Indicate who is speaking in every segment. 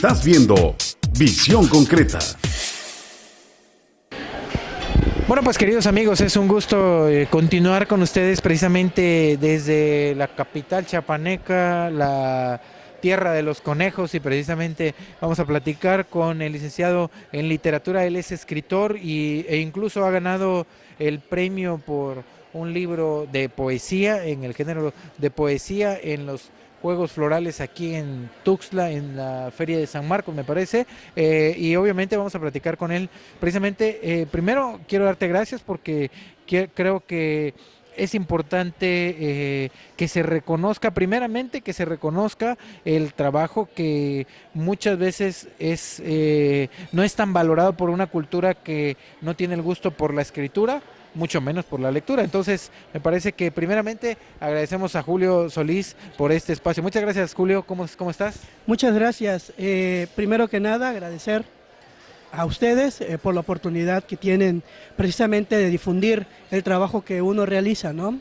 Speaker 1: Estás viendo Visión Concreta.
Speaker 2: Bueno, pues queridos amigos, es un gusto continuar con ustedes precisamente desde la capital chiapaneca, la tierra de los conejos, y precisamente vamos a platicar con el licenciado en literatura. Él es escritor e incluso ha ganado el premio por un libro de poesía en el género de poesía en los Juegos Florales aquí en Tuxtla, en la Feria de San Marcos, me parece, y obviamente vamos a platicar con él. Precisamente, primero quiero darte gracias porque creo que es importante que se reconozca, primeramente que se reconozca el trabajo que muchas veces no es tan valorado por una cultura que no tiene el gusto por la escritura, mucho menos por la lectura. Entonces, me parece que primeramente agradecemos a Julio Solís por este espacio. Muchas gracias, Julio. ¿Cómo estás?
Speaker 3: Muchas gracias. Primero que nada, agradecer a ustedes por la oportunidad que tienen precisamente de difundir el trabajo que uno realiza, ¿no?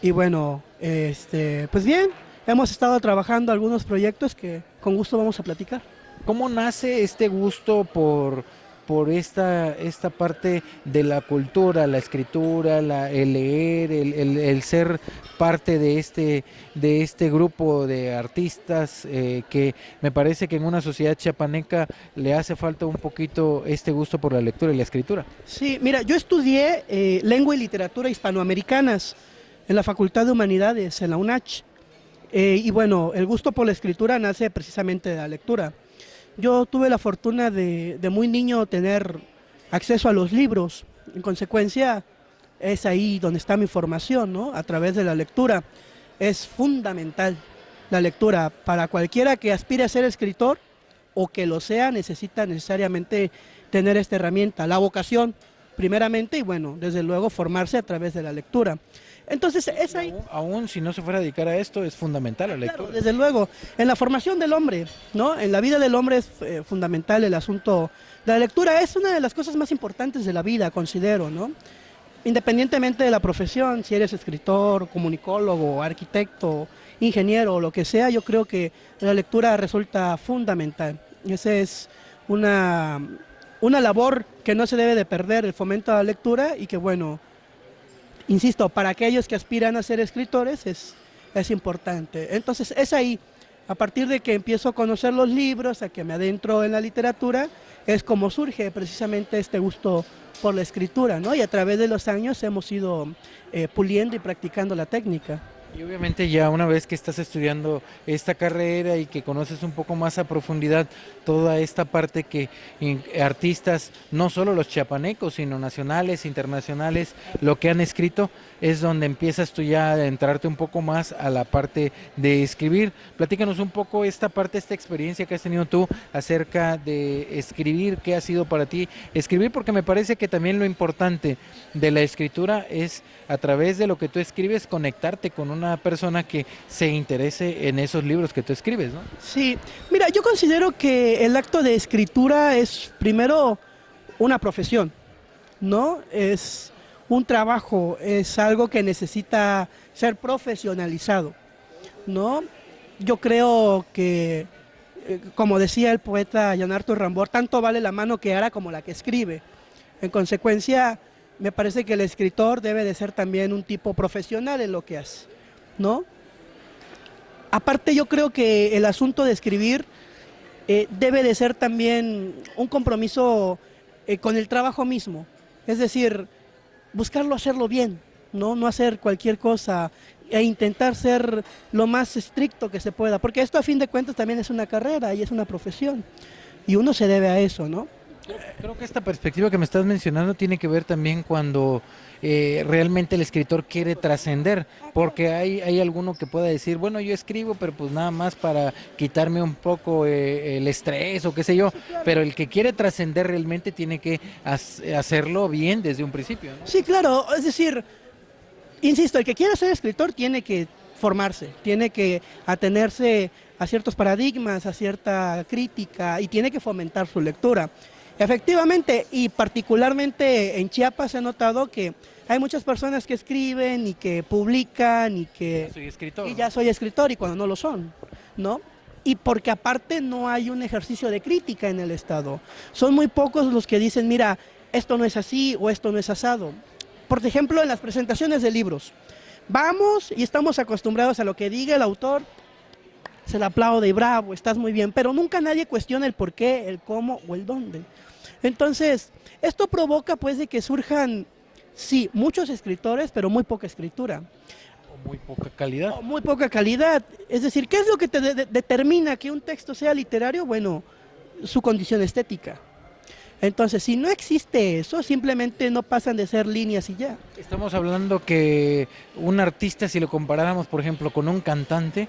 Speaker 3: Y bueno, pues bien, hemos estado trabajando algunos proyectos que con gusto vamos a platicar.
Speaker 2: ¿Cómo nace este gusto por esta parte de la cultura, la escritura, el leer, el ser parte de este grupo de artistas que me parece que en una sociedad chiapaneca le hace falta un poquito este gusto por la lectura y la escritura?
Speaker 3: Sí, mira, yo estudié lengua y literatura hispanoamericanas en la Facultad de Humanidades, en la UNACH, y bueno, el gusto por la escritura nace precisamente de la lectura. Yo tuve la fortuna de muy niño tener acceso a los libros, en consecuencia es ahí donde está mi formación, ¿no? A través de la lectura. Es fundamental la lectura para cualquiera que aspire a ser escritor o que lo sea, necesita necesariamente tener esta herramienta, la vocación primeramente y bueno, desde luego formarse a través de la lectura. Entonces es ahí.
Speaker 2: Aún si no se fuera a dedicar a esto, es fundamental la lectura.
Speaker 3: Claro, desde luego, en la formación del hombre, ¿no? En la vida del hombre es fundamental el asunto de la lectura. Es una de las cosas más importantes de la vida, considero, ¿no? Independientemente de la profesión, si eres escritor, comunicólogo, arquitecto, ingeniero o lo que sea, yo creo que la lectura resulta fundamental. Esa es una labor que no se debe de perder, el fomento a la lectura y que bueno, insisto, para aquellos que aspiran a ser escritores es importante. Entonces es ahí, a partir de que empiezo a conocer los libros, a que me adentro en la literatura, es como surge precisamente este gusto por la escritura, ¿no? Y a través de los años hemos ido puliendo y practicando la técnica.
Speaker 2: Y obviamente ya una vez que estás estudiando esta carrera y que conoces un poco más a profundidad toda esta parte que artistas, no solo los chiapanecos, sino nacionales, internacionales, lo que han escrito, es donde empiezas tú ya a entrarte un poco más a la parte de escribir. Platícanos un poco esta parte, esta experiencia que has tenido tú acerca de escribir, qué ha sido para ti escribir, porque me parece que también lo importante de la escritura es a través de lo que tú escribes conectarte con una persona que se interese en esos libros que tú escribes, ¿no?
Speaker 3: Sí, mira, yo considero que el acto de escritura es primero una profesión, ¿no? Es un trabajo, es algo que necesita ser profesionalizado, ¿no? Yo creo que, como decía el poeta Jean Arthur Rimbaud, tanto vale la mano que ara como la que escribe. En consecuencia, me parece que el escritor debe de ser también un tipo profesional en lo que hace, ¿no? Aparte yo creo que el asunto de escribir debe de ser también un compromiso con el trabajo mismo, es decir, buscarlo hacerlo bien, ¿no? No hacer cualquier cosa e intentar ser lo más estricto que se pueda, porque esto a fin de cuentas también es una carrera y es una profesión, y uno se debe a eso, ¿no?
Speaker 2: Creo que esta perspectiva que me estás mencionando tiene que ver también cuando realmente el escritor quiere trascender, porque hay alguno que pueda decir, bueno, yo escribo, pero pues nada más para quitarme un poco el estrés o qué sé yo, pero el que quiere trascender realmente tiene que hacerlo bien desde un principio, ¿no?
Speaker 3: Sí, claro, es decir, insisto, el que quiera ser escritor tiene que formarse, tiene que atenerse a ciertos paradigmas, a cierta crítica y tiene que fomentar su lectura. Efectivamente, y particularmente en Chiapas he notado que hay muchas personas que escriben y que publican y que...
Speaker 2: Soy escritor.
Speaker 3: Y ya soy escritor y cuando no lo son, ¿no? y porque aparte no hay un ejercicio de crítica en el Estado. Son muy pocos los que dicen, mira, esto no es así o esto no es asado. Por ejemplo, en las presentaciones de libros, vamos y estamos acostumbrados a lo que diga el autor, se le aplaude y bravo, estás muy bien, pero nunca nadie cuestiona el por qué, el cómo o el dónde. Entonces, esto provoca pues de que surjan, sí, muchos escritores, pero muy poca escritura.
Speaker 2: O muy poca calidad.
Speaker 3: O muy poca calidad. Es decir, ¿qué es lo que te determina que un texto sea literario? Bueno, su condición estética. Entonces, si no existe eso, simplemente no pasan de ser líneas y ya.
Speaker 2: Estamos hablando que un artista, si lo comparáramos, por ejemplo, con un cantante,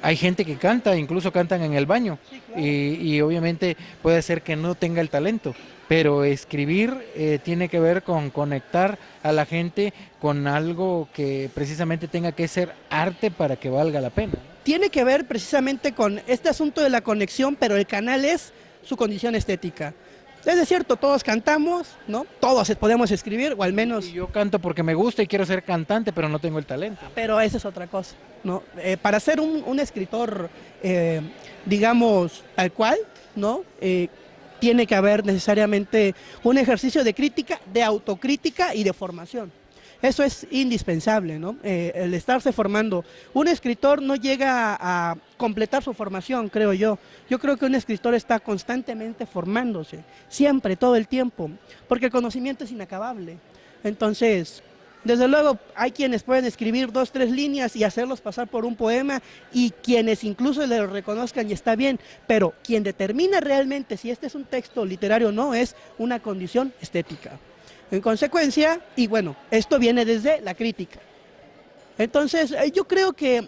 Speaker 2: hay gente que canta, incluso cantan en el baño,
Speaker 3: Sí, claro.
Speaker 2: y obviamente puede ser que no tenga el talento, pero escribir tiene que ver con conectar a la gente con algo que precisamente tenga que ser arte para que valga la pena.
Speaker 3: Tiene que ver precisamente con este asunto de la conexión, pero el canal es su condición estética. Es cierto, todos cantamos, ¿no? Todos podemos escribir, o al menos...
Speaker 2: Y yo canto porque me gusta y quiero ser cantante, pero no tengo el talento.
Speaker 3: Pero esa es otra cosa, ¿no? Para ser un escritor, digamos, tal cual, ¿no? Tiene que haber necesariamente un ejercicio de crítica, de autocrítica y de formación. Eso es indispensable, ¿no? El estarse formando. Un escritor no llega a completar su formación, creo yo. Yo creo que un escritor está constantemente formándose, siempre, todo el tiempo, porque el conocimiento es inacabable. Entonces, desde luego, hay quienes pueden escribir 2, 3 líneas y hacerlos pasar por un poema, y quienes incluso le reconozcan y está bien, pero quien determina realmente si este es un texto literario o no es una condición estética. En consecuencia, y bueno, esto viene desde la crítica. Entonces, yo creo que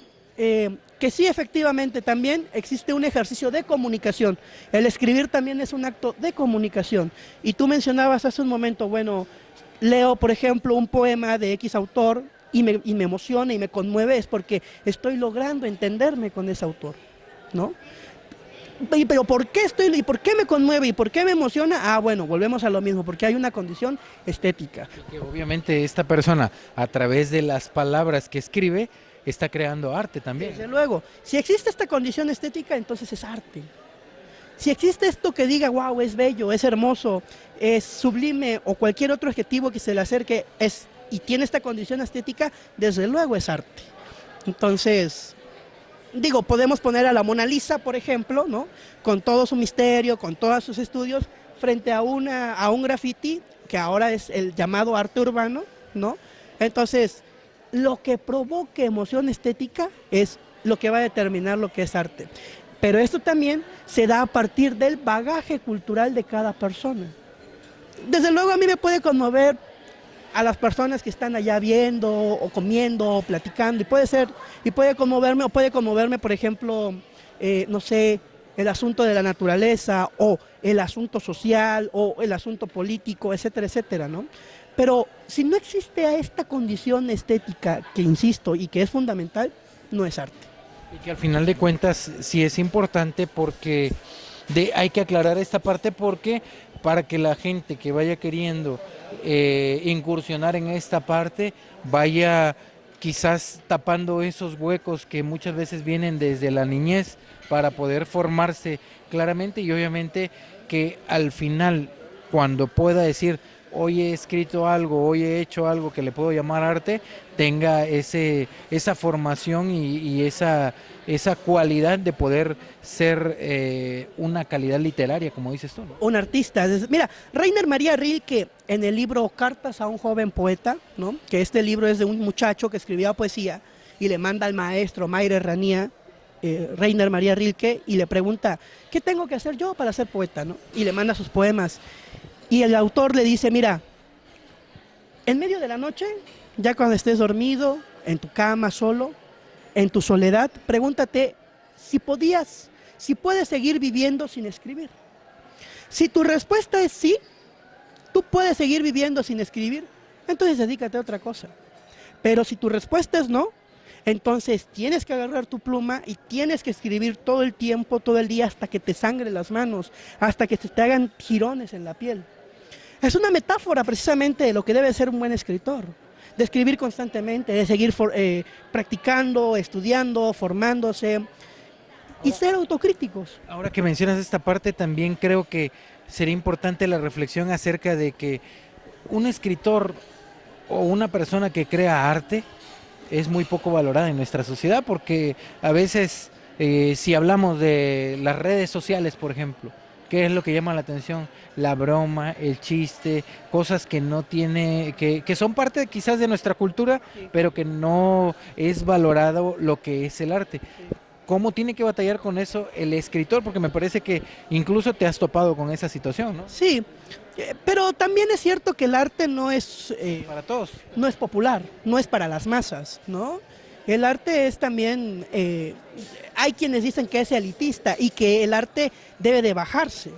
Speaker 3: sí, efectivamente, también existe un ejercicio de comunicación. El escribir también es un acto de comunicación. Y tú mencionabas hace un momento, bueno, leo, por ejemplo, un poema de X autor y me emociona y me conmueve, es porque estoy logrando entenderme con ese autor, ¿no? Pero ¿por qué y por qué me conmueve y por qué me emociona? Ah, bueno, volvemos a lo mismo, porque hay una condición estética.
Speaker 2: Que obviamente esta persona, a través de las palabras que escribe, está creando arte también.
Speaker 3: Desde luego, si existe esta condición estética, entonces es arte. Si existe esto que diga, wow, es bello, es hermoso, es sublime, o cualquier otro adjetivo que se le acerque y tiene esta condición estética, desde luego es arte. Entonces, digo, podemos poner a la Mona Lisa, por ejemplo, ¿no? Con todo su misterio, con todos sus estudios, frente a un graffiti, que ahora es el llamado arte urbano, ¿no? Entonces, lo que provoque emoción estética es lo que va a determinar lo que es arte. Pero esto también se da a partir del bagaje cultural de cada persona. Desde luego a mí me puede conmover a las personas que están allá viendo o comiendo o platicando, y puede conmoverme, por ejemplo, no sé, el asunto de la naturaleza o el asunto social o el asunto político, etcétera, etcétera, ¿no? Pero si no existe esta condición estética, que insisto, y que es fundamental, no es arte.
Speaker 2: Y que al final de cuentas sí es importante, porque hay que aclarar esta parte, porque para que la gente que vaya queriendo incursionar en esta parte vaya quizás tapando esos huecos que muchas veces vienen desde la niñez, para poder formarse claramente, y obviamente que al final, cuando pueda decir hoy he escrito algo, hoy he hecho algo que le puedo llamar arte, tenga esa formación y esa cualidad de poder ser una calidad literaria, como dices tú, ¿no?
Speaker 3: Un artista. Mira, Rainer Maria Rilke, en el libro Cartas a un joven poeta, ¿no? Que este libro es de un muchacho que escribía poesía y le manda al maestro Mayre Rania, Rainer Maria Rilke, y le pregunta, ¿qué tengo que hacer yo para ser poeta, ¿no? Y le manda sus poemas. Y el autor le dice, mira, en medio de la noche, ya cuando estés dormido, en tu cama solo, en tu soledad, pregúntate si puedes seguir viviendo sin escribir. Si tu respuesta es sí, tú puedes seguir viviendo sin escribir, entonces dedícate a otra cosa. Pero si tu respuesta es no, entonces tienes que agarrar tu pluma y tienes que escribir todo el tiempo, todo el día, hasta que te sangre las manos, hasta que se te hagan jirones en la piel. Es una metáfora precisamente de lo que debe ser un buen escritor, de escribir constantemente, de seguir practicando, estudiando, formándose. y ser autocríticos.
Speaker 2: Ahora que mencionas esta parte, también creo que sería importante la reflexión acerca de que un escritor o una persona que crea arte es muy poco valorada en nuestra sociedad, porque a veces, si hablamos de las redes sociales, por ejemplo, ¿qué es lo que llama la atención? La broma, el chiste, cosas que no tiene, que son parte quizás de nuestra cultura, pero que no es valorado lo que es el arte. ¿Cómo tiene que batallar con eso el escritor? Porque me parece que incluso te has topado con esa situación, ¿no?
Speaker 3: Sí, pero también es cierto que el arte no es,
Speaker 2: Para todos.
Speaker 3: no es popular, no es para las masas, ¿no? El arte es también, hay quienes dicen que es elitista y que el arte debe de bajarse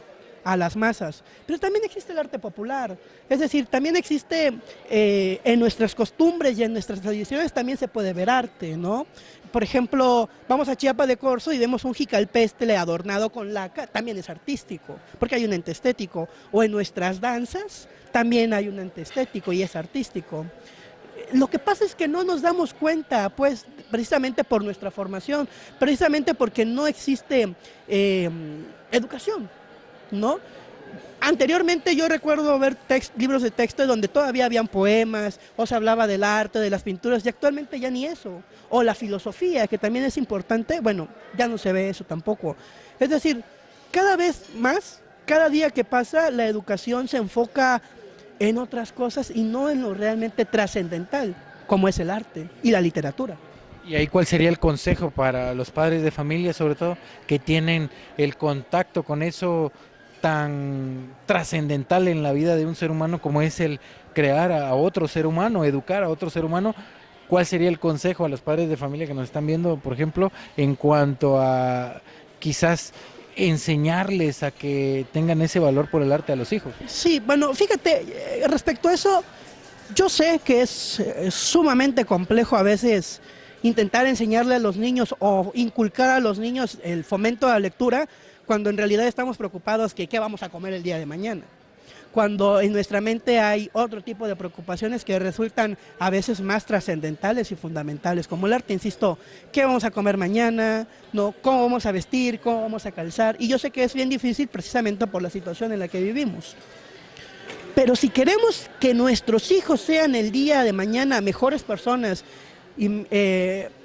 Speaker 3: a las masas, pero también existe el arte popular, es decir, también existe en nuestras costumbres y en nuestras tradiciones también se puede ver arte, ¿no? Por ejemplo, vamos a Chiapa de Corzo y vemos un jicalpestle adornado con laca, también es artístico, porque hay un ente estético, o en nuestras danzas también hay un ente estético y es artístico. Lo que pasa es que no nos damos cuenta, pues, precisamente por nuestra formación, precisamente porque no existe educación, ¿no? Anteriormente yo recuerdo ver libros de texto donde todavía habían poemas, o se hablaba del arte, de las pinturas, y actualmente ya ni eso. O la filosofía, que también es importante, bueno, ya no se ve eso tampoco. Es decir, cada vez más, cada día que pasa, la educación se enfoca en otras cosas y no en lo realmente trascendental, como es el arte y la literatura.
Speaker 2: ¿Y ahí cuál sería el consejo para los padres de familia, sobre todo, que tienen el contacto con eso tan trascendental en la vida de un ser humano como es el crear a otro ser humano, educar a otro ser humano? ¿Cuál sería el consejo a los padres de familia que nos están viendo, por ejemplo, en cuanto a quizás enseñarles a que tengan ese valor por el arte a los hijos?
Speaker 3: Sí, bueno, fíjate, respecto a eso, yo sé que es sumamente complejo a veces intentar enseñarle a los niños o inculcar a los niños el fomento a la lectura, cuando en realidad estamos preocupados que qué vamos a comer el día de mañana. Cuando en nuestra mente hay otro tipo de preocupaciones que resultan a veces más trascendentales y fundamentales, como el arte, insisto, qué vamos a comer mañana, ¿no? Cómo vamos a vestir, cómo vamos a calzar, y yo sé que es bien difícil precisamente por la situación en la que vivimos. Pero si queremos que nuestros hijos sean el día de mañana mejores personas y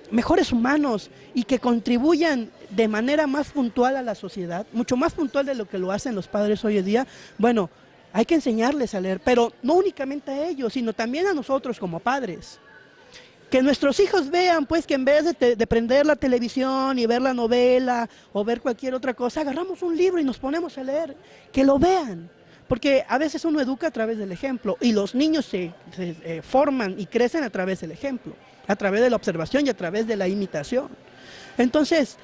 Speaker 3: mejores humanos y que contribuyan de manera más puntual a la sociedad, mucho más puntual de lo que lo hacen los padres hoy en día, bueno, hay que enseñarles a leer, pero no únicamente a ellos, sino también a nosotros como padres. Que nuestros hijos vean, pues, que en vez de prender la televisión y ver la novela o ver cualquier otra cosa, agarramos un libro y nos ponemos a leer, que lo vean. Porque a veces uno educa a través del ejemplo y los niños se forman y crecen a través del ejemplo, a través de la observación y a través de la imitación. Entonces,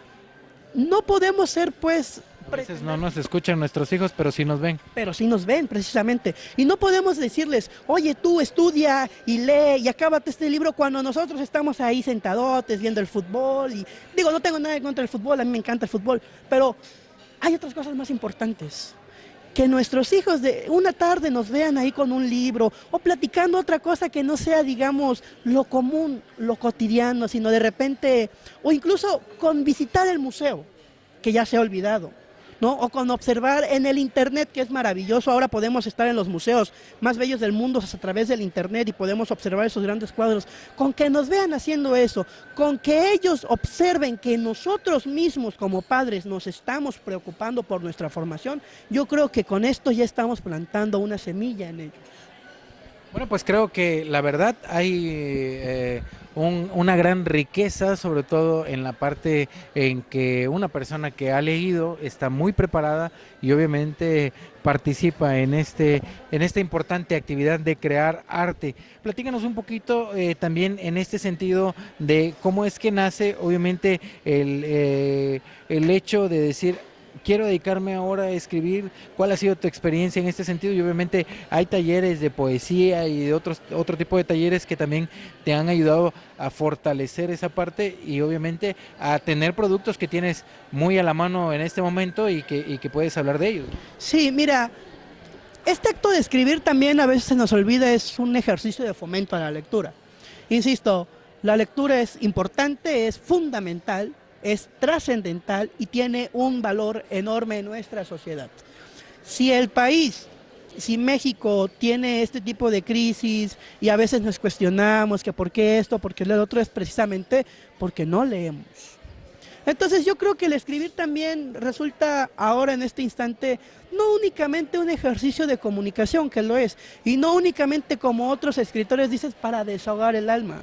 Speaker 3: no podemos ser, pues...
Speaker 2: A veces no nos escuchan nuestros hijos, pero sí nos ven.
Speaker 3: Pero sí nos ven, precisamente. Y no podemos decirles, oye, tú estudia y lee y acábate este libro cuando nosotros estamos ahí sentadotes viendo el fútbol. Y digo, no tengo nada en contra del fútbol, a mí me encanta el fútbol, pero hay otras cosas más importantes. Que nuestros hijos de una tarde nos vean ahí con un libro o platicando otra cosa que no sea, digamos, lo común, lo cotidiano, sino de repente, o incluso con visitar el museo, que ya se ha olvidado, ¿no? O con observar en el internet, que es maravilloso. Ahora podemos estar en los museos más bellos del mundo a través del internet y podemos observar esos grandes cuadros. Con que nos vean haciendo eso, con que ellos observen que nosotros mismos como padres nos estamos preocupando por nuestra formación, yo creo que con esto ya estamos plantando una semilla en ellos.
Speaker 2: Bueno, pues creo que la verdad hay una gran riqueza, sobre todo en la parte en que una persona que ha leído está muy preparada y obviamente participa en esta importante actividad de crear arte. Platícanos un poquito también en este sentido de cómo es que nace, obviamente, el hecho de decir: quiero dedicarme ahora a escribir. ¿Cuál ha sido tu experiencia en este sentido? Y obviamente hay talleres de poesía y de otro tipo de talleres que también te han ayudado a fortalecer esa parte y obviamente a tener productos que tienes muy a la mano en este momento y que puedes hablar de ellos.
Speaker 3: Sí, mira, este acto de escribir también a veces se nos olvida, es un ejercicio de fomento a la lectura. Insisto, la lectura es importante, es fundamental, es trascendental y tiene un valor enorme en nuestra sociedad. Si el país, si México tiene este tipo de crisis y a veces nos cuestionamos que por qué esto, por qué lo otro, es precisamente porque no leemos. Entonces yo creo que el escribir también resulta ahora en este instante no únicamente un ejercicio de comunicación, que lo es, y no únicamente como otros escritores dicen para desahogar el alma.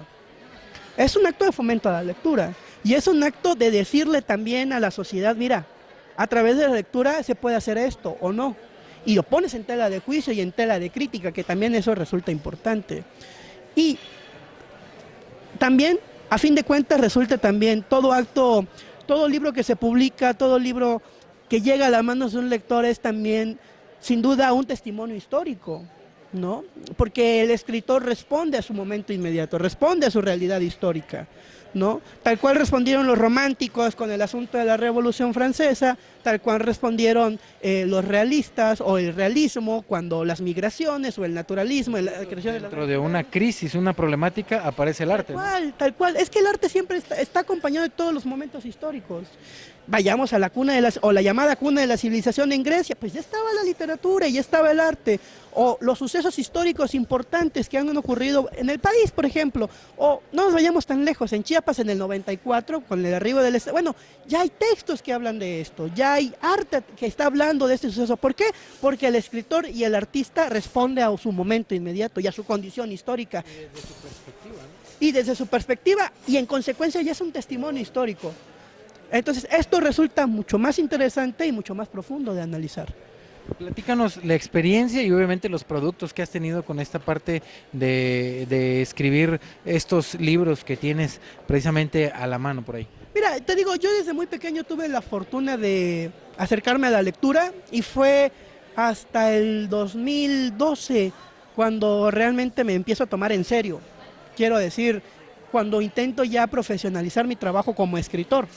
Speaker 3: Es un acto de fomento a la lectura y es un acto de decirle también a la sociedad, mira, a través de la lectura se puede hacer esto o no. Y lo pones en tela de juicio y en tela de crítica, que también eso resulta importante. Y también, a fin de cuentas, resulta también todo acto, todo libro que se publica, todo libro que llega a las manos de un lector es también, sin duda, un testimonio histórico, ¿no? Porque el escritor responde a su momento inmediato, responde a su realidad histórica, ¿no? Tal cual respondieron los románticos con el asunto de la Revolución Francesa, tal cual respondieron los realistas o el realismo cuando las migraciones o el naturalismo, la creación
Speaker 2: Dentro de una crisis, una problemática, aparece el arte.
Speaker 3: Tal cual. Es que el arte siempre está acompañado de todos los momentos históricos. Vayamos a la cuna de o la llamada cuna de la civilización en Grecia, pues ya estaba la literatura y ya estaba el arte, o los sucesos históricos importantes que han ocurrido en el país, por ejemplo, o no nos vayamos tan lejos, en Chiapas en el 94, con el arribo del Estado, bueno, ya hay textos que hablan de esto, ya hay arte que está hablando de este suceso. ¿Por qué? Porque el escritor y el artista responde a su momento inmediato y a su condición histórica.
Speaker 2: Y desde su perspectiva, ¿no?
Speaker 3: Y desde su perspectiva, y en consecuencia ya es un testimonio histórico. Entonces, esto resulta mucho más interesante y mucho más profundo de analizar.
Speaker 2: Platícanos la experiencia y obviamente los productos que has tenido con esta parte de escribir estos libros que tienes precisamente a la mano por ahí.
Speaker 3: Mira, te digo, yo desde muy pequeño tuve la fortuna de acercarme a la lectura y fue hasta el 2012 cuando realmente me empiezo a tomar en serio. Quiero decir, cuando intento ya profesionalizar mi trabajo como escritor.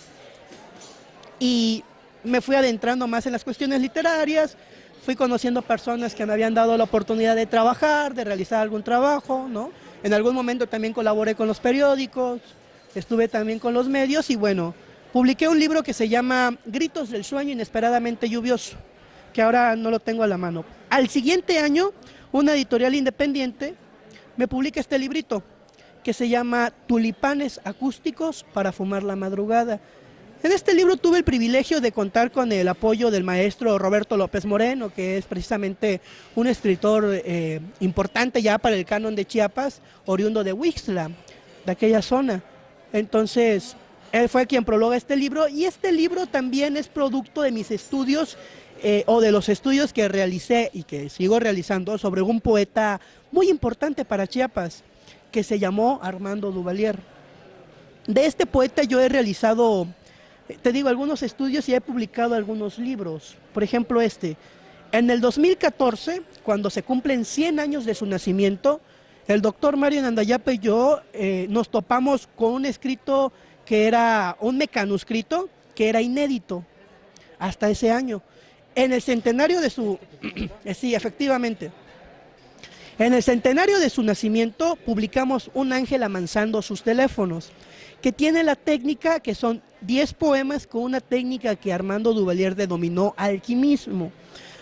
Speaker 3: Y me fui adentrando más en las cuestiones literarias, fui conociendo personas que me habían dado la oportunidad de trabajar, de realizar algún trabajo, ¿no? En algún momento también colaboré con los periódicos, estuve también con los medios y bueno, publiqué un libro que se llama Gritos del sueño inesperadamente lluvioso, que ahora no lo tengo a la mano. Al siguiente año, una editorial independiente me publica este librito que se llama Tulipanes acústicos para fumar la madrugada. En este libro tuve el privilegio de contar con el apoyo del maestro Roberto López Moreno, que es precisamente un escritor importante ya para el canon de Chiapas, oriundo de Huixtla, de aquella zona. Entonces, él fue quien prologa este libro y este libro también es producto de mis estudios o de los estudios que realicé y que sigo realizando sobre un poeta muy importante para Chiapas, que se llamó Armando Duvalier. De este poeta yo he realizado, te digo, algunos estudios y he publicado algunos libros. Por ejemplo, en el 2014, cuando se cumplen 100 años de su nacimiento, el doctor Mario Nandayapa y yo nos topamos con un escrito que era un mecanuscrito, que era inédito hasta ese año. En el centenario de su... sí, efectivamente. En el centenario de su nacimiento publicamos Un ángel amansando sus teléfonos, que tiene la técnica que son 10 poemas con una técnica que Armando Duvalier denominó alquimismo.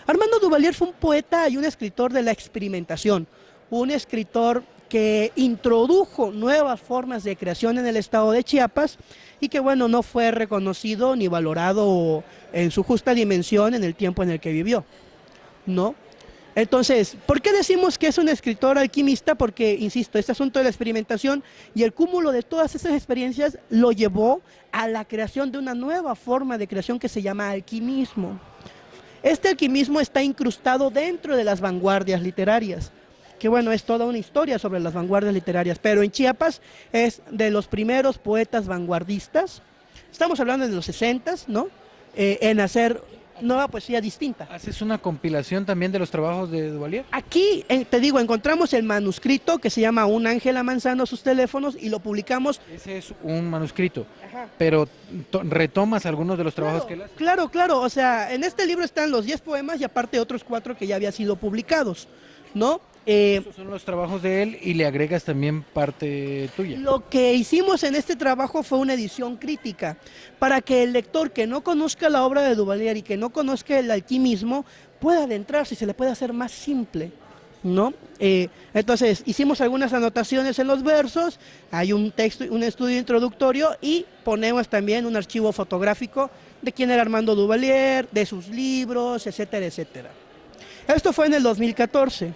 Speaker 3: Armando Duvalier fue un poeta y un escritor de la experimentación, un escritor que introdujo nuevas formas de creación en el estado de Chiapas y que bueno, no fue reconocido ni valorado en su justa dimensión en el tiempo en el que vivió, ¿no? Entonces, ¿por qué decimos que es un escritor alquimista? Porque, insisto, este asunto de la experimentación y el cúmulo de todas esas experiencias lo llevó a la creación de una nueva forma de creación que se llama alquimismo. Este alquimismo está incrustado dentro de las vanguardias literarias, que bueno, es toda una historia sobre las vanguardias literarias, pero en Chiapas es de los primeros poetas vanguardistas, estamos hablando de los 60s, ¿no? En hacer nueva poesía distinta.
Speaker 2: ¿Haces una compilación también de los trabajos de Duvalier?
Speaker 3: Aquí, te digo, encontramos el manuscrito que se llama Un ángel amansando sus teléfonos y lo publicamos.
Speaker 2: Ese es un manuscrito,
Speaker 3: Ajá.
Speaker 2: pero retomas algunos de los trabajos que él hace.
Speaker 3: Claro, o sea, en este libro están los 10 poemas y aparte otros 4 que ya habían sido publicados, ¿no?
Speaker 2: Esos son los trabajos de él y le agregas también parte tuya.
Speaker 3: Lo que hicimos en este trabajo fue una edición crítica, para que el lector que no conozca la obra de Duvalier y que no conozca el alquimismo pueda adentrarse y se le pueda hacer más simple, ¿no? Entonces hicimos algunas anotaciones en los versos, hay un texto, un estudio introductorio y ponemos también un archivo fotográfico de quién era Armando Duvalier, de sus libros, etcétera, etcétera. Esto fue en el 2014.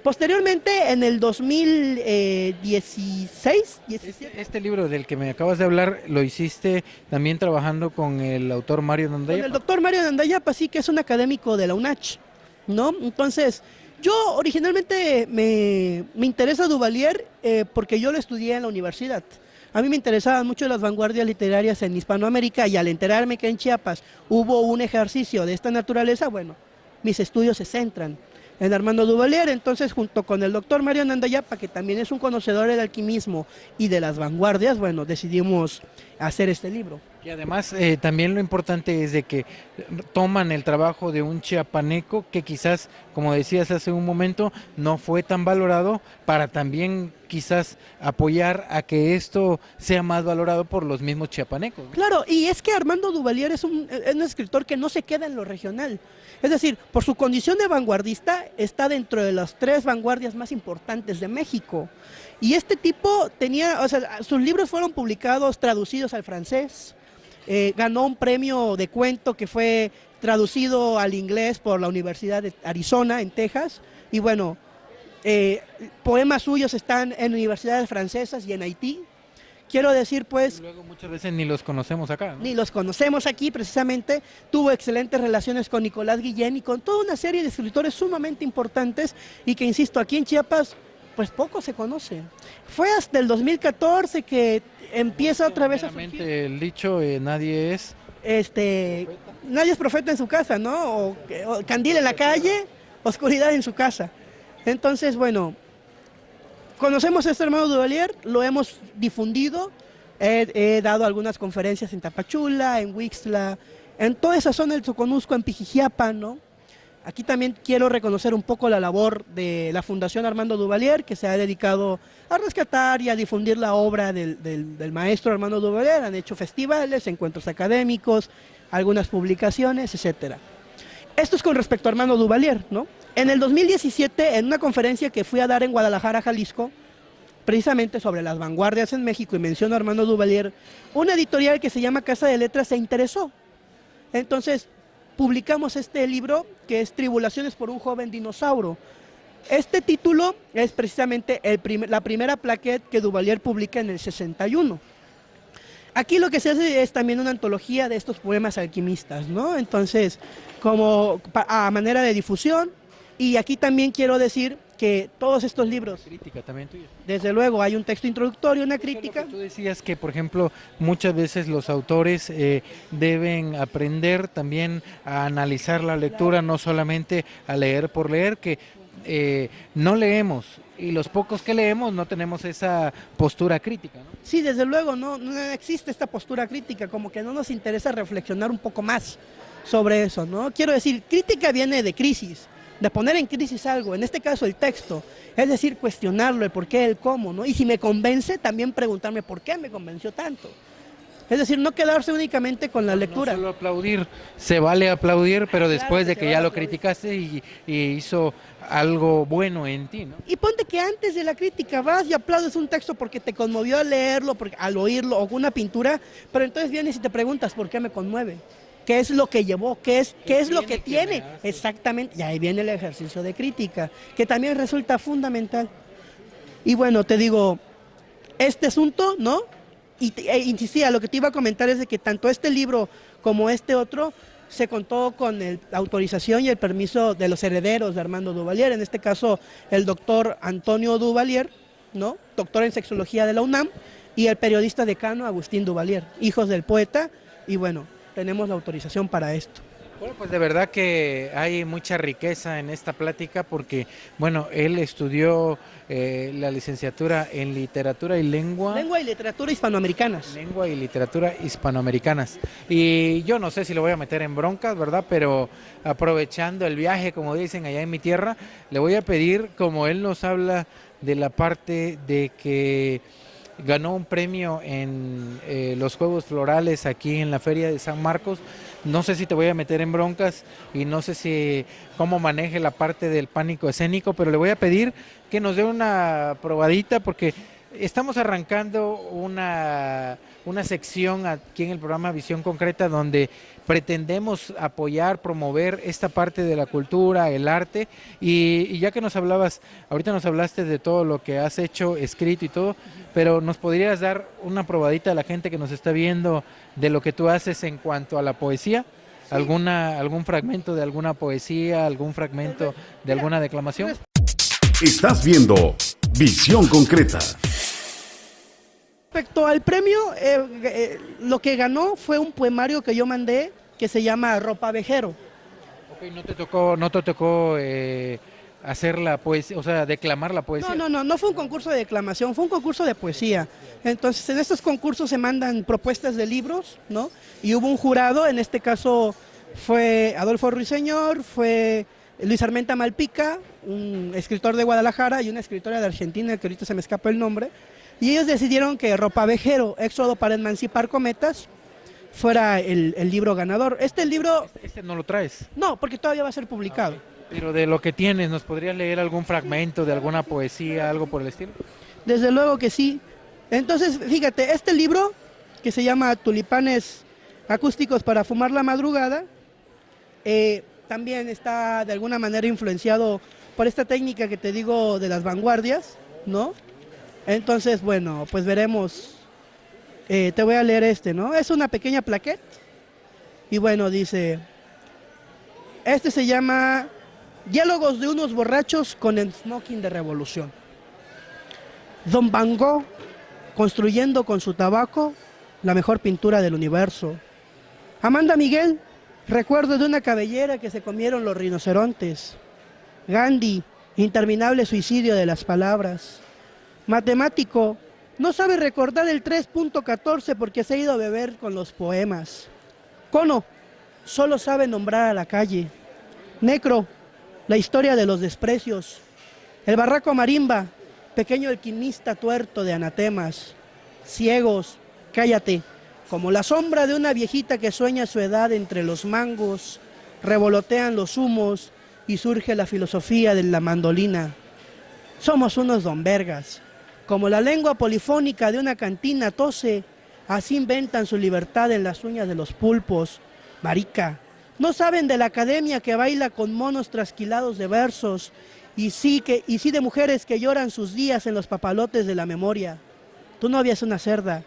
Speaker 3: Posteriormente, en el 2016, 17,
Speaker 2: Este libro del que me acabas de hablar, ¿lo hiciste también trabajando con el autor Mario
Speaker 3: con
Speaker 2: Nandayapa?
Speaker 3: el doctor Mario Nandayapa, sí, que es un académico de la UNACH, ¿no? Entonces, yo originalmente me interesa Duvalier porque yo lo estudié en la universidad. A mí me interesaban mucho las vanguardias literarias en Hispanoamérica y al enterarme que en Chiapas hubo un ejercicio de esta naturaleza, bueno, mis estudios se centran en Armando Duvalier. Entonces, junto con el doctor Mario Nandayapa, que también es un conocedor del alquimismo y de las vanguardias, bueno, decidimos hacer este libro.
Speaker 2: Y además también lo importante es de que toman el trabajo de un chiapaneco que quizás, como decías hace un momento, no fue tan valorado, para también quizás apoyar a que esto sea más valorado por los mismos chiapanecos, ¿no?
Speaker 3: Claro, y es que Armando Duvalier es un escritor que no se queda en lo regional. Es decir, por su condición de vanguardista, está dentro de las 3 vanguardias más importantes de México. Y este tipo tenía, o sea, sus libros fueron publicados, traducidos al francés. Ganó un premio de cuento que fue traducido al inglés por la Universidad de Arizona, en Texas. Y bueno, poemas suyos están en universidades francesas y en Haití. Quiero decir, pues,
Speaker 2: Y luego muchas veces ni los conocemos acá, ¿no?
Speaker 3: ni los conocemos aquí precisamente. Tuvo excelentes relaciones con Nicolás Guillén y con toda una serie de escritores sumamente importantes y que, insisto, aquí en Chiapas pues poco se conoce. Fue hasta el 2014 que empieza otra vez a surgir.
Speaker 2: El dicho, nadie es...
Speaker 3: Nadie es profeta en su casa, ¿no? O candil en la calle, oscuridad en su casa. Entonces, bueno, conocemos a este Armando Duvalier, lo hemos difundido, he dado algunas conferencias en Tapachula, en Huixtla, en toda esa zona del Soconusco, en Pijijiapa, ¿no? Aquí también quiero reconocer un poco la labor de la Fundación Armando Duvalier, que se ha dedicado a rescatar y a difundir la obra del maestro Armando Duvalier. Han hecho festivales, encuentros académicos, algunas publicaciones, etcétera. Esto es con respecto a Armando Duvalier, ¿no? En el 2017, en una conferencia que fui a dar en Guadalajara, Jalisco, precisamente sobre las vanguardias en México, y menciono a Armando Duvalier, una editorial que se llama Casa de Letras se interesó. Entonces, publicamos este libro que es Tribulaciones por un joven dinosaurio. Este título es precisamente la primera plaquette que Duvalier publica en el 61. Aquí lo que se hace es también una antología de estos poemas alquimistas, ¿no? Entonces, como a manera de difusión, y aquí también quiero decir que todos estos libros,
Speaker 2: Crítica también tuya.
Speaker 3: desde luego hay un texto introductorio, una crítica.
Speaker 2: Tú decías que, por ejemplo, muchas veces los autores deben aprender también a analizar la lectura, no solamente a leer por leer, que no leemos, y los pocos que leemos no tenemos esa postura crítica, ¿no?
Speaker 3: Sí, desde luego, no existe esta postura crítica, como que no nos interesa reflexionar un poco más sobre eso, ¿no? Quiero decir, crítica viene de crisis, de poner en crisis algo, en este caso el texto, es decir, cuestionarlo, el por qué, el cómo, ¿no? Y si me convence, también preguntarme por qué me convenció tanto. Es decir, no quedarse únicamente con la lectura.
Speaker 2: No solo aplaudir, se vale aplaudir, pero después
Speaker 3: Claro
Speaker 2: de
Speaker 3: que
Speaker 2: que
Speaker 3: se
Speaker 2: ya
Speaker 3: vale
Speaker 2: lo
Speaker 3: aplaudir.
Speaker 2: criticaste y hizo algo bueno en ti, ¿no?
Speaker 3: Y ponte que antes de la crítica vas y aplaudes un texto porque te conmovió al leerlo, al oírlo, o una pintura, pero entonces vienes y te preguntas por qué me conmueve. ¿Qué es lo que llevó? ¿Qué es lo que tiene? Exactamente, y ahí viene el ejercicio de crítica, que también resulta fundamental. Y bueno, te digo, este asunto, ¿no? Insistía, lo que te iba a comentar es de que tanto este libro como este otro se contó con la autorización y el permiso de los herederos de Armando Duvalier, en este caso el doctor Antonio Duvalier, ¿no? Doctor en sexología de la UNAM, y el periodista decano Agustín Duvalier, hijos del poeta, y bueno, tenemos la autorización para esto.
Speaker 2: Bueno, pues de verdad que hay mucha riqueza en esta plática porque, bueno, él estudió la licenciatura en literatura y
Speaker 3: Lengua y literatura hispanoamericanas.
Speaker 2: lengua y literatura hispanoamericanas. Y yo no sé si lo voy a meter en broncas, ¿verdad? Pero aprovechando el viaje, como dicen allá en mi tierra, le voy a pedir, como él nos habla de la parte de que ganó un premio en los Juegos Florales aquí en la Feria de San Marcos. No sé si te voy a meter en broncas y no sé si cómo maneje la parte del pánico escénico, pero le voy a pedir que nos dé una probadita porque estamos arrancando una sección aquí en el programa Visión Concreta donde pretendemos apoyar, promover esta parte de la cultura, el arte y ya que nos hablabas, ahorita nos hablaste de todo lo que has hecho, escrito y todo, pero nos podrías dar una probadita a la gente que nos está viendo de lo que tú haces en cuanto a la poesía. ¿Algún fragmento de alguna poesía, algún fragmento de alguna declamación?
Speaker 1: Estás viendo Visión Concreta.
Speaker 3: Respecto al premio, lo que ganó fue un poemario que yo mandé que se llama Ropavejero.
Speaker 2: Ok, no te tocó hacer la poesía, o sea, declamar la poesía.
Speaker 3: No fue un concurso de declamación, fue un concurso de poesía. Entonces, en estos concursos se mandan propuestas de libros, ¿no? Y hubo un jurado, en este caso fue Adolfo Ruiseñor, fue Luis Armenta Malpica, un escritor de Guadalajara y una escritora de Argentina, que ahorita se me escapa el nombre, y ellos decidieron que Ropavejero, Éxodo para emancipar cometas, fuera el libro ganador. Este libro...
Speaker 2: Este no lo traes.
Speaker 3: No, porque todavía va a ser publicado.
Speaker 2: Pero de lo que tienes, ¿nos podrías leer algún fragmento de alguna poesía, algo por el estilo?
Speaker 3: Desde luego que sí. Entonces, fíjate, este libro, que se llama Tulipanes acústicos para fumar la madrugada, también está de alguna manera influenciado por esta técnica que te digo de las vanguardias, ¿no? Entonces, bueno, pues veremos. Te voy a leer este, ¿no? Es una pequeña plaqueta. Y bueno, dice, este se llama Diálogos de unos borrachos con el smoking de revolución. Don Van Gogh, construyendo con su tabaco la mejor pintura del universo. Amanda Miguel, recuerdo de una cabellera que se comieron los rinocerontes. Gandhi, interminable suicidio de las palabras. Matemático, no sabe recordar el 3.14 porque se ha ido a beber con los poemas. Cono, solo sabe nombrar a la calle. Necro, la historia de los desprecios. El barraco marimba, pequeño alquimista tuerto de anatemas. Ciegos, cállate, como la sombra de una viejita que sueña su edad entre los mangos, revolotean los humos y surge la filosofía de la mandolina. Somos unos don vergas. Como la lengua polifónica de una cantina tose, así inventan su libertad en las uñas de los pulpos. Marica, no saben de la academia que baila con monos trasquilados de versos, y sí de mujeres que lloran sus días en los papalotes de la memoria. Tu novia es una cerda.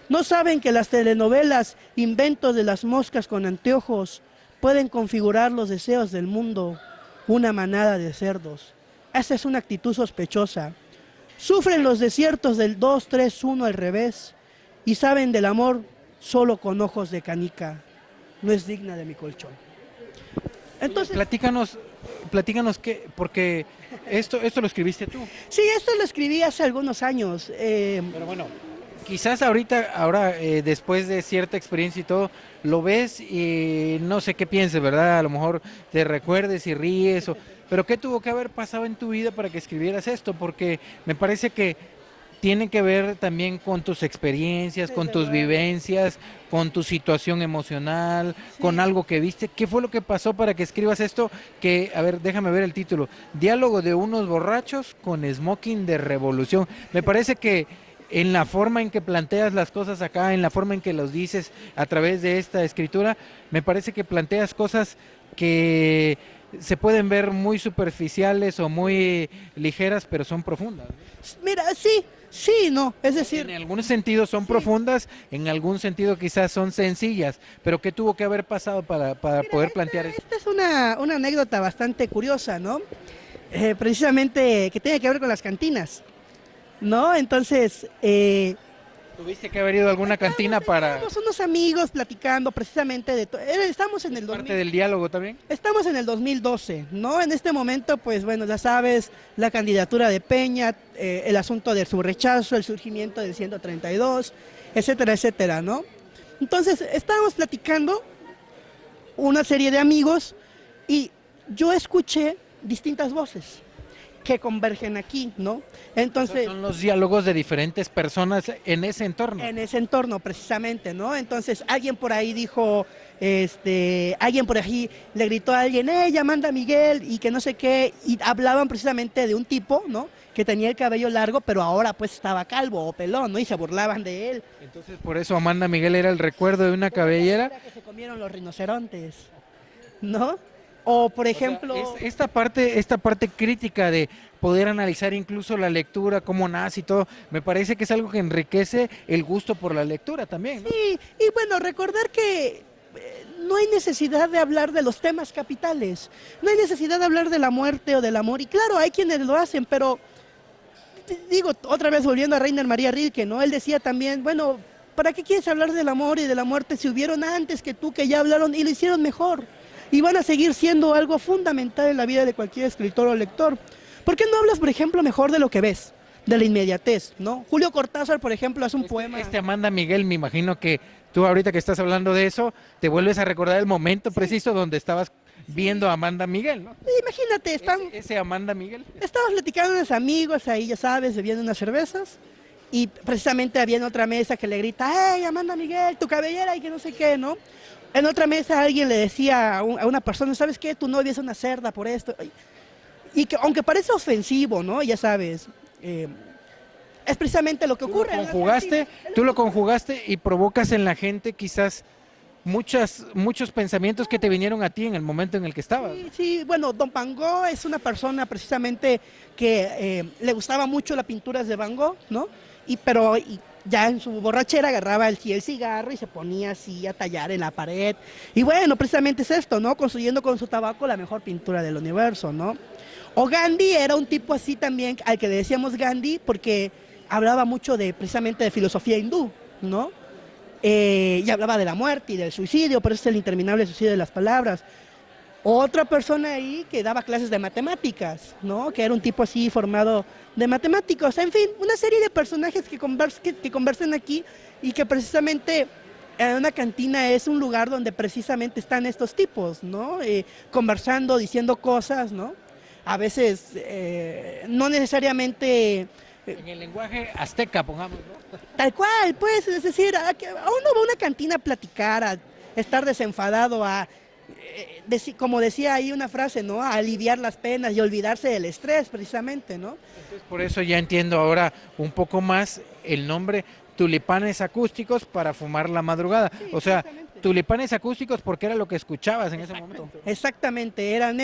Speaker 3: No saben que las telenovelas, inventos de las moscas con anteojos, pueden configurar los deseos del mundo, una manada de cerdos. Esa es una actitud sospechosa. Sufren los desiertos del 2-3-1 al revés y saben del amor solo con ojos de canica. No es digna de mi colchón. Entonces,
Speaker 2: platícanos qué, porque esto lo escribiste tú.
Speaker 3: sí, esto lo escribí hace algunos años.
Speaker 2: Pero bueno, quizás ahora después de cierta experiencia y todo, lo ves y no sé qué pienses, ¿verdad? A lo mejor te recuerdes y ríes, pero ¿qué tuvo que haber pasado en tu vida para que escribieras esto? Porque me parece que tiene que ver también con tus experiencias, con tus vivencias, con tu situación emocional, con algo que viste. ¿Qué fue lo que pasó para que escribas esto? Que, a ver, déjame ver el título. Diálogo de unos borrachos con smoking de revolución. Me parece que en la forma en que planteas las cosas acá, en la forma en que los dices a través de esta escritura, me parece que planteas cosas que se pueden ver muy superficiales o muy ligeras, pero son profundas.
Speaker 3: Mira, sí, no, es decir...
Speaker 2: En algún sentido son profundas, en algún sentido quizás son sencillas, pero ¿qué tuvo que haber pasado para poder plantear esto?
Speaker 3: Esta es una anécdota bastante curiosa, ¿no? Precisamente que tiene que ver con las cantinas, ¿no? Entonces,
Speaker 2: ¿Tuviste que haber ido a alguna cantina para
Speaker 3: Estábamos unos amigos platicando precisamente de todo. Estamos en el
Speaker 2: parte
Speaker 3: 2000,
Speaker 2: del diálogo también?
Speaker 3: estamos en el 2012, ¿no? En este momento, pues bueno, ya sabes, la candidatura de Peña, el asunto de su rechazo, el surgimiento del 132, etcétera, etcétera, ¿no? Entonces, estábamos platicando una serie de amigos y yo escuché distintas voces que convergen aquí, ¿no? Entonces,
Speaker 2: Son los diálogos de diferentes personas en ese entorno.
Speaker 3: en ese entorno precisamente, ¿no? Entonces alguien por ahí dijo, alguien por ahí le gritó a alguien, manda a Miguel y que no sé qué, y hablaban precisamente de un tipo, ¿no? Que tenía el cabello largo, pero ahora pues estaba calvo o pelón, ¿no? Y se burlaban de él.
Speaker 2: Entonces por eso Amanda Miguel era el recuerdo de una cabellera.
Speaker 3: Que se comieron los rinocerontes, ¿no? O por ejemplo...
Speaker 2: Esta parte crítica de poder analizar incluso la lectura, cómo nace y todo, me parece que es algo que enriquece el gusto por la lectura también, ¿no?
Speaker 3: Sí, y bueno, recordar que no hay necesidad de hablar de los temas capitales, no hay necesidad de hablar de la muerte o del amor, y claro, hay quienes lo hacen, pero digo, otra vez volviendo a Rainer María Rilke, ¿no? Él decía también, bueno, ¿para qué quieres hablar del amor y de la muerte si hubieron antes que tú que ya hablaron y lo hicieron mejor? Y van a seguir siendo algo fundamental en la vida de cualquier escritor o lector. ¿Por qué no hablas, por ejemplo, mejor de lo que ves? De la inmediatez, ¿no? Julio Cortázar, por ejemplo, hace un poema.
Speaker 2: Amanda Miguel, me imagino que tú ahorita que estás hablando de eso, te vuelves a recordar el momento preciso donde estabas viendo a Amanda Miguel, ¿no?
Speaker 3: Imagínate,
Speaker 2: Ese Amanda Miguel.
Speaker 3: estabas platicando con unos amigos ahí, ya sabes, bebiendo unas cervezas, y precisamente había en otra mesa que le grita, ¡hey, Amanda Miguel, tu cabellera! Y que no sé qué, ¿no? En otra mesa alguien le decía a una persona, ¿sabes qué? Tu novia es una cerda por esto. Y que aunque parece ofensivo, ¿no? Ya sabes, es precisamente lo que ocurre.
Speaker 2: Tú lo conjugaste y provocas en la gente quizás muchos pensamientos que te vinieron a ti en el momento en el que estabas.
Speaker 3: Sí, sí, bueno, Don Van Gogh es una persona precisamente que le gustaba mucho las pinturas de Van Gogh, ¿no? Pero ya en su borrachera agarraba el cigarro y se ponía así a tallar en la pared. Y bueno, precisamente es esto, ¿no? Construyendo con su tabaco la mejor pintura del universo, ¿no? O Gandhi era un tipo así también, al que le decíamos Gandhi, porque hablaba mucho precisamente de filosofía hindú, ¿no? Y hablaba de la muerte y del suicidio, por eso es el interminable suicidio de las palabras. Otra persona ahí que daba clases de matemáticas, ¿no? Que era un tipo así formado de matemáticos. En fin, una serie de personajes que conversan aquí y que precisamente en una cantina es un lugar donde precisamente están estos tipos, ¿no? Conversando, diciendo cosas, ¿no? A veces no necesariamente...
Speaker 2: En el lenguaje azteca, pongamos, ¿no?
Speaker 3: Tal cual, pues, es decir, a uno va a una cantina a platicar, a estar desenfadado, como decía ahí una frase, ¿no? A aliviar las penas y olvidarse del estrés, precisamente, ¿no?
Speaker 2: Entonces, por eso ya entiendo ahora un poco más el nombre Tulipanes Acústicos para fumar la madrugada.
Speaker 3: Sí,
Speaker 2: o sea, tulipanes acústicos porque era lo que escuchabas en ese momento.
Speaker 3: Exactamente, eran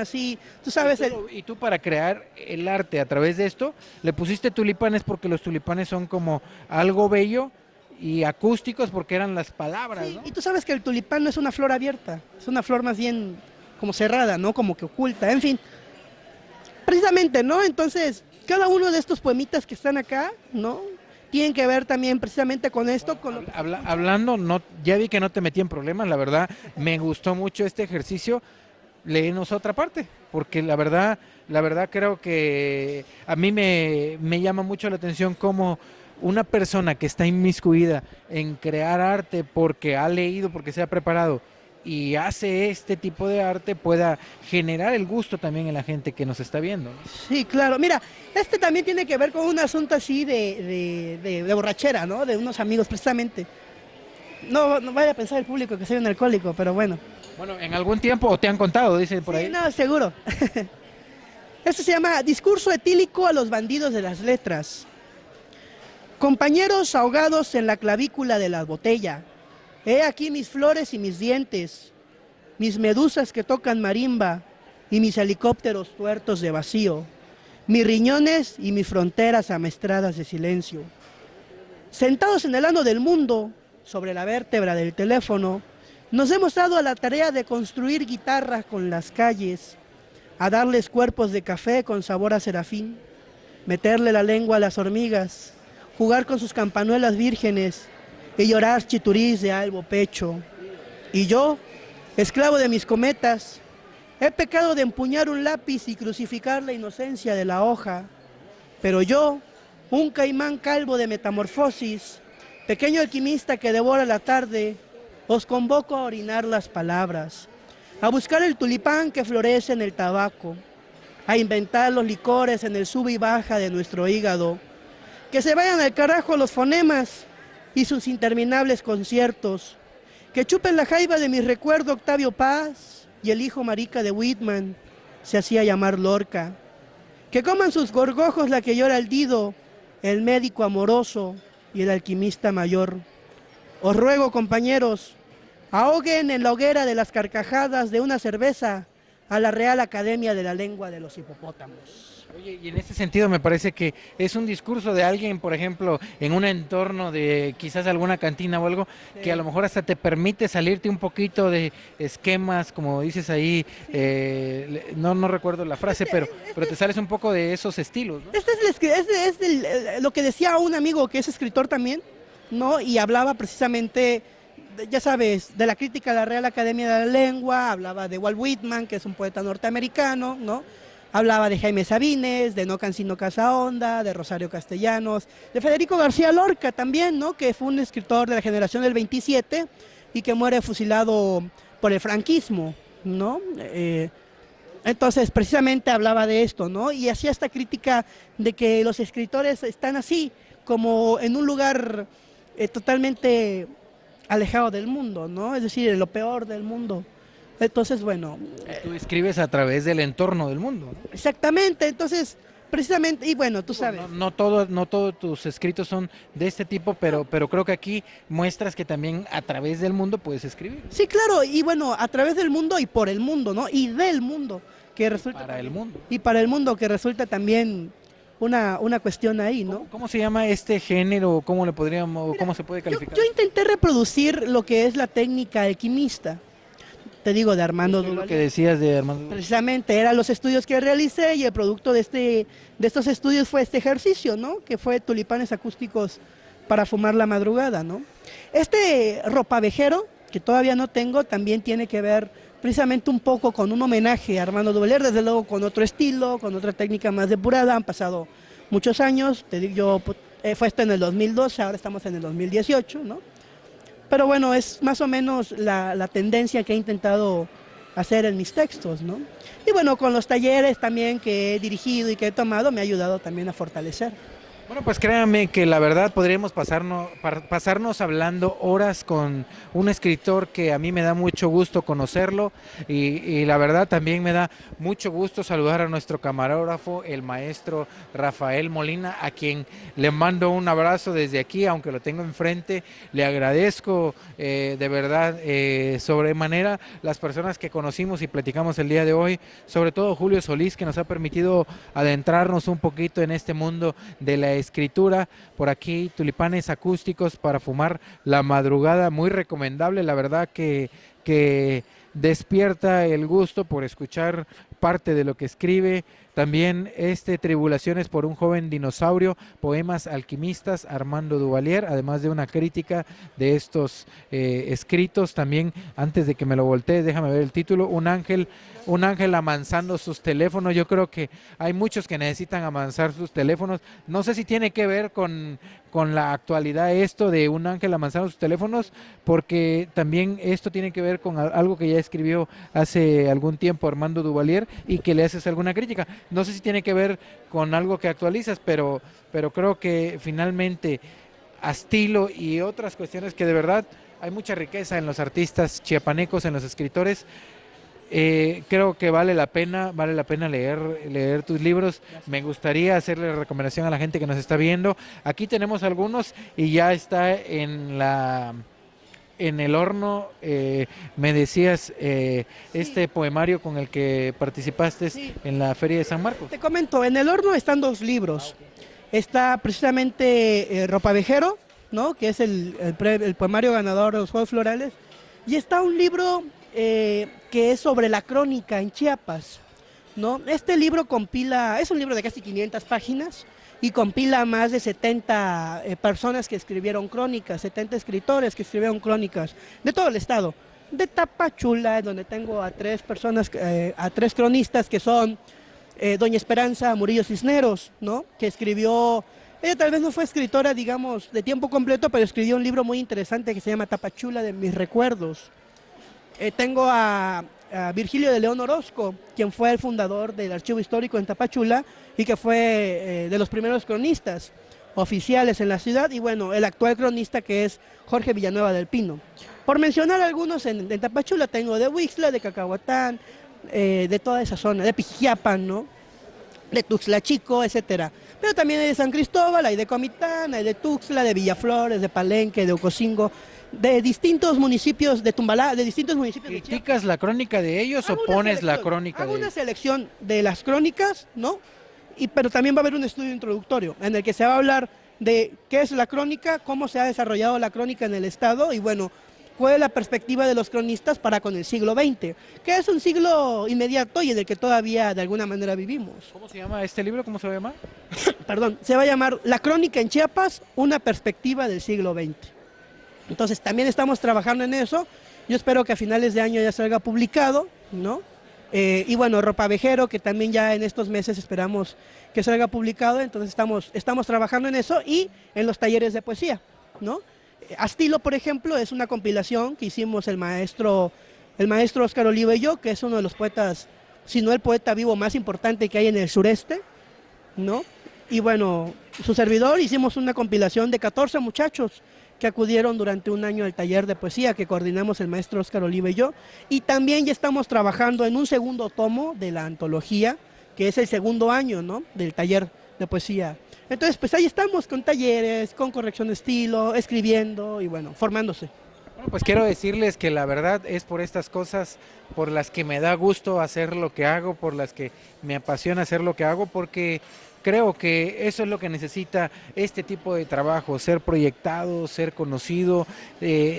Speaker 3: así, tú sabes...
Speaker 2: Y tú para crear el arte a través de esto, le pusiste tulipanes porque los tulipanes son como algo bello y acústicos porque eran las palabras,
Speaker 3: sí,
Speaker 2: ¿no?
Speaker 3: y tú sabes que el tulipán no es una flor abierta, es una flor más bien como cerrada, ¿no? Como que oculta, en fin. Precisamente, ¿no? Entonces, cada uno de estos poemitas que están acá, ¿no? Tienen que ver también precisamente con esto. Con
Speaker 2: hablando, ya vi que no te metí en problemas, la verdad, me gustó mucho este ejercicio. Léenos otra parte, porque la verdad creo que a mí me llama mucho la atención cómo una persona que está inmiscuida en crear arte porque ha leído, porque se ha preparado y hace este tipo de arte pueda generar el gusto también en la gente que nos está viendo, ¿no?
Speaker 3: Sí, claro. Mira, este también tiene que ver con un asunto así de borrachera, ¿no? De unos amigos, precisamente. No vaya a pensar el público que soy un alcohólico, pero bueno.
Speaker 2: Bueno, en algún tiempo, o te han contado, dicen por ahí.
Speaker 3: Sí, no, seguro. Esto se llama Discurso etílico a los bandidos de las letras. Compañeros ahogados en la clavícula de la botella. He aquí mis flores y mis dientes, mis medusas que tocan marimba y mis helicópteros tuertos de vacío, mis riñones y mis fronteras amestradas de silencio. Sentados en el ano del mundo, sobre la vértebra del teléfono, nos hemos dado a la tarea de construir guitarras con las calles, a darles cuerpos de café con sabor a serafín, meterle la lengua a las hormigas, jugar con sus campanuelas vírgenes y llorar chiturís de albo pecho. Y yo, esclavo de mis cometas, he pecado de empuñar un lápiz y crucificar la inocencia de la hoja. Pero yo, un caimán calvo de metamorfosis, pequeño alquimista que devora la tarde, os convoco a orinar las palabras, a buscar el tulipán que florece en el tabaco, a inventar los licores en el sube y baja de nuestro hígado. Que se vayan al carajo los fonemas y sus interminables conciertos. Que chupen la jaiba de mi recuerdo Octavio Paz y el hijo marica de Whitman, se hacía llamar Lorca. Que coman sus gorgojos la que llora el Dido, el médico amoroso y el alquimista mayor. Os ruego, compañeros, ahoguen en la hoguera de las carcajadas de una cerveza a la Real Academia de la Lengua de los Hipopótamos.
Speaker 2: Oye, y en este sentido me parece que es un discurso de alguien, por ejemplo, en un entorno de quizás alguna cantina o algo,
Speaker 3: Sí.
Speaker 2: que a lo mejor hasta te permite salirte un poquito de esquemas, como dices ahí, no recuerdo la frase, pero te sales un poco de esos estilos, ¿no?
Speaker 3: Lo que decía un amigo que es escritor también, ¿no? Y hablaba precisamente, ya sabes, de la crítica a la Real Academia de la Lengua, hablaba de Walt Whitman, que es un poeta norteamericano, ¿no? Hablaba de Jaime Sabines, de No Cansino Casaonda, de Rosario Castellanos, de Federico García Lorca también, ¿no? Que fue un escritor de la generación del 27 y que muere fusilado por el franquismo, ¿no? Entonces, precisamente hablaba de esto, ¿no? Y hacía esta crítica de que los escritores están así, como en un lugar totalmente alejado del mundo, ¿no? Es decir, en lo peor del mundo. Entonces, bueno.
Speaker 2: Tú escribes a través del entorno del mundo, ¿no?
Speaker 3: Exactamente, entonces, precisamente, y bueno, tú sabes.
Speaker 2: No todos tus escritos son de este tipo, pero creo que aquí muestras que también a través del mundo puedes escribir.
Speaker 3: Sí, claro, y bueno, a través del mundo y por el mundo, ¿no? Y del mundo, que resulta.
Speaker 2: Para el mundo.
Speaker 3: Y para el mundo, que resulta también una cuestión ahí, ¿no?
Speaker 2: ¿Cómo se llama este género? ¿Cómo le podríamos, cómo se puede calificar?
Speaker 3: Yo intenté reproducir lo que es la técnica alquimista, te digo, de Armando
Speaker 2: Es lo
Speaker 3: Duvalier.
Speaker 2: que decías de Armando.
Speaker 3: Precisamente eran los estudios que realicé y el producto de estos estudios fue este ejercicio, ¿no? Que fue tulipanes acústicos para fumar la madrugada, ¿no? Este ropavejero, que todavía no tengo, también tiene que ver precisamente un poco con un homenaje a Armando Duvalier, desde luego con otro estilo, con otra técnica más depurada. Han pasado muchos años, te digo yo, fue esto en el 2012, ahora estamos en el 2018, ¿no? Pero bueno, es más o menos la tendencia que he intentado hacer en mis textos, ¿no? Y bueno, con los talleres también que he dirigido y que he tomado, me ha ayudado también a fortalecer.
Speaker 2: Bueno, pues créanme que la verdad podríamos pasarnos hablando horas con un escritor que a mí me da mucho gusto conocerlo y la verdad también me da mucho gusto saludar a nuestro camarógrafo, el maestro Rafael Molina, a quien le mando un abrazo desde aquí, aunque lo tengo enfrente. Le agradezco de verdad sobremanera las personas que conocimos y platicamos el día de hoy, sobre todo Julio Solís, que nos ha permitido adentrarnos un poquito en este mundo de la escritura. Por aquí, tulipanes acústicos para fumar la madrugada, muy recomendable, la verdad que despierta el gusto por escuchar parte de lo que escribe. También Tribulaciones por un joven dinosaurio, poemas alquimistas, Armando Duvalier, además de una crítica de estos escritos. También, antes de que me lo voltee, déjame ver el título, un ángel amansando sus teléfonos. Yo creo que hay muchos que necesitan amansar sus teléfonos. No sé si tiene que ver con la actualidad esto de un ángel amansando sus teléfonos, porque también esto tiene que ver con algo que ya escribió hace algún tiempo Armando Duvalier y que le haces alguna crítica. No sé si tiene que ver con algo que actualizas, pero creo que finalmente Astilo y otras cuestiones que de verdad hay mucha riqueza en los artistas chiapanecos, en los escritores. Creo que vale la pena leer tus libros. Me gustaría hacerle recomendación a la gente que nos está viendo. Aquí tenemos algunos y ya está en el horno, me decías, este poemario con el que participaste en la Feria de San Marcos.
Speaker 3: Te comento, en el horno están dos libros. Está precisamente Ropavejero, ¿no? Que es el poemario ganador de los Juegos Florales, y está un libro que es sobre la crónica en Chiapas, ¿no? Este libro es un libro de casi 500 páginas, y compila más de 70 personas que escribieron crónicas, 70 escritores que escribieron crónicas de todo el estado. De Tapachula, donde tengo a 3 personas, a 3 cronistas que son doña Esperanza Murillo Cisneros, ¿no? Que escribió, ella tal vez no fue escritora, digamos, de tiempo completo, pero escribió un libro muy interesante que se llama Tapachula de mis recuerdos. Tengo a Virgilio de León Orozco, quien fue el fundador del Archivo Histórico en Tapachula y que fue de los primeros cronistas oficiales en la ciudad, y bueno, el actual cronista que es Jorge Villanueva del Pino. Por mencionar algunos, en Tapachula tengo de Huixla, de Cacahuatán, de toda esa zona, de Pijiapan, ¿no? De Tuxtla Chico, etcétera. Pero también hay de San Cristóbal, hay de Comitán, hay de Tuxtla, de Villaflores, de Palenque, de Ocosingo, de distintos municipios de Tumbalá, de distintos municipios de Chiapas.
Speaker 2: ¿Criticas la crónica de ellos o pones la crónica de ellos?
Speaker 3: Hago una selección de las crónicas, ¿no? Pero también va a haber un estudio introductorio en el que se va a hablar de qué es la crónica, cómo se ha desarrollado la crónica en el Estado y bueno, cuál es la perspectiva de los cronistas para con el siglo XX, que es un siglo inmediato y en el que todavía de alguna manera vivimos.
Speaker 2: ¿Cómo se llama este libro? ¿Cómo se va a llamar?
Speaker 3: Perdón, se va a llamar La Crónica en Chiapas, una perspectiva del siglo XX. Entonces también estamos trabajando en eso, yo espero que a finales de año ya salga publicado, ¿no? Y bueno, Ropavejero, que también ya en estos meses esperamos que salga publicado, entonces estamos trabajando en eso y en los talleres de poesía, ¿no? Astilo, por ejemplo, es una compilación que hicimos el maestro Óscar Oliva y yo, que es uno de los poetas, si no el poeta vivo más importante que hay en el sureste, ¿no? Y bueno, su servidor hicimos una compilación de 14 muchachos que acudieron durante un año al taller de poesía que coordinamos el maestro Óscar Oliva y yo, y también ya estamos trabajando en un segundo tomo de la antología, que es el segundo año, ¿no?, del taller de poesía. Entonces, pues ahí estamos con talleres, con corrección de estilo, escribiendo y bueno, formándose.
Speaker 2: Bueno, pues quiero decirles que la verdad es por estas cosas por las que me da gusto hacer lo que hago, por las que me apasiona hacer lo que hago, porque creo que eso es lo que necesita este tipo de trabajo, ser proyectado, ser conocido,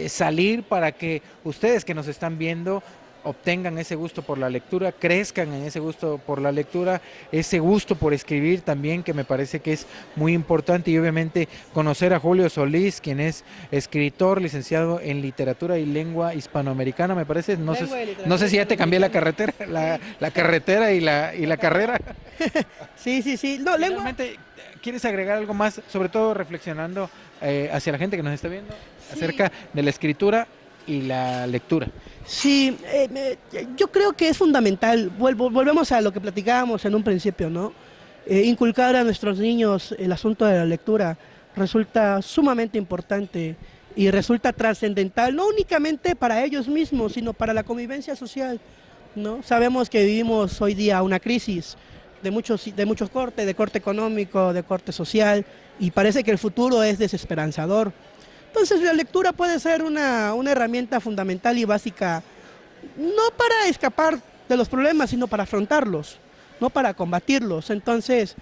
Speaker 2: salir para que ustedes que nos están viendo obtengan ese gusto por la lectura, crezcan en ese gusto por la lectura, ese gusto por escribir también, que me parece que es muy importante, y obviamente conocer a Julio Solís, quien es escritor, licenciado en literatura y lengua hispanoamericana, me parece, no sé si ya te cambié la carretera, la carretera y la carrera.
Speaker 3: Sí, no, lengua.
Speaker 2: ¿Quieres agregar algo más, sobre todo reflexionando hacia la gente que nos está viendo, acerca de la escritura y la lectura?
Speaker 3: Sí, yo creo que es fundamental, volvemos a lo que platicábamos en un principio, ¿no? Inculcar a nuestros niños el asunto de la lectura resulta sumamente importante y resulta trascendental, no únicamente para ellos mismos, sino para la convivencia social, ¿no? Sabemos que vivimos hoy día una crisis de muchos cortes, de corte económico, de corte social, y parece que el futuro es desesperanzador. Entonces la lectura puede ser una herramienta fundamental y básica, no para escapar de los problemas, sino para afrontarlos, no para combatirlos. Entonces,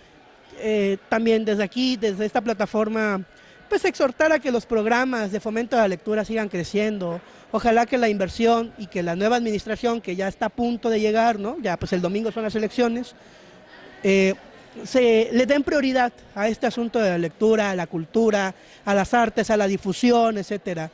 Speaker 3: también desde aquí, desde esta plataforma, pues exhortar a que los programas de fomento de la lectura sigan creciendo. Ojalá que la inversión y que la nueva administración, que ya está a punto de llegar, ¿no? Ya pues el domingo son las elecciones, se le den prioridad a este asunto de la lectura, a la cultura, a las artes, a la difusión, etcétera.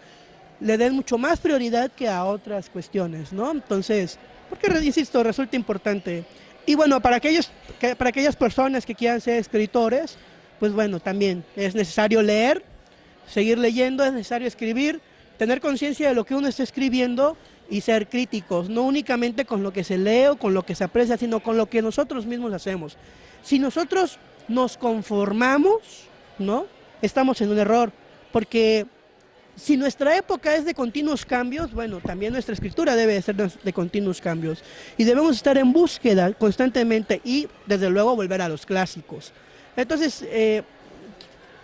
Speaker 3: Le den mucho más prioridad que a otras cuestiones, ¿no? Entonces, porque, insisto, resulta importante. Y bueno, para aquellas personas que quieran ser escritores, pues bueno, también es necesario leer, seguir leyendo, es necesario escribir, tener conciencia de lo que uno está escribiendo y ser críticos, no únicamente con lo que se lee o con lo que se aprecia, sino con lo que nosotros mismos hacemos. Si nosotros nos conformamos, ¿no?, estamos en un error, porque si nuestra época es de continuos cambios, bueno, también nuestra escritura debe ser de continuos cambios, y debemos estar en búsqueda constantemente y, desde luego, volver a los clásicos. Entonces,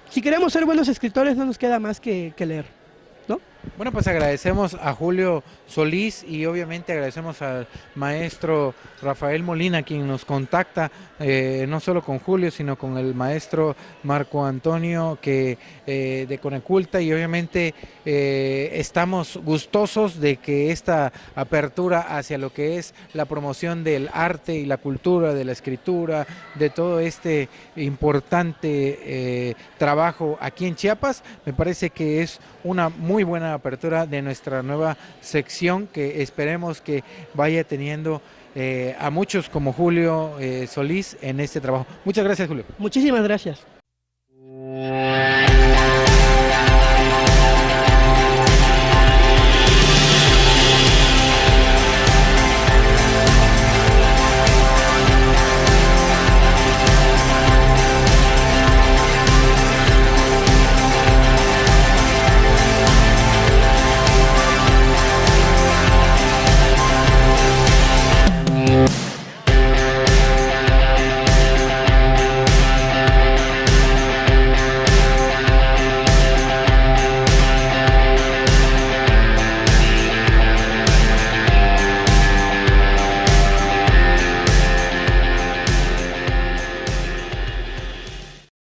Speaker 3: si queremos ser buenos escritores, no nos queda más que leer, ¿no?
Speaker 2: Bueno, pues agradecemos a Julio Solís y obviamente agradecemos al maestro Rafael Molina, quien nos contacta no solo con Julio, sino con el maestro Marco Antonio de Coneculta, y obviamente estamos gustosos de que esta apertura hacia lo que es la promoción del arte y la cultura, de la escritura, de todo este importante trabajo aquí en Chiapas, me parece que es una muy buena apertura de nuestra nueva sección, que esperemos que vaya teniendo a muchos como Julio Solís en este trabajo. Muchas gracias, Julio.
Speaker 3: Muchísimas gracias.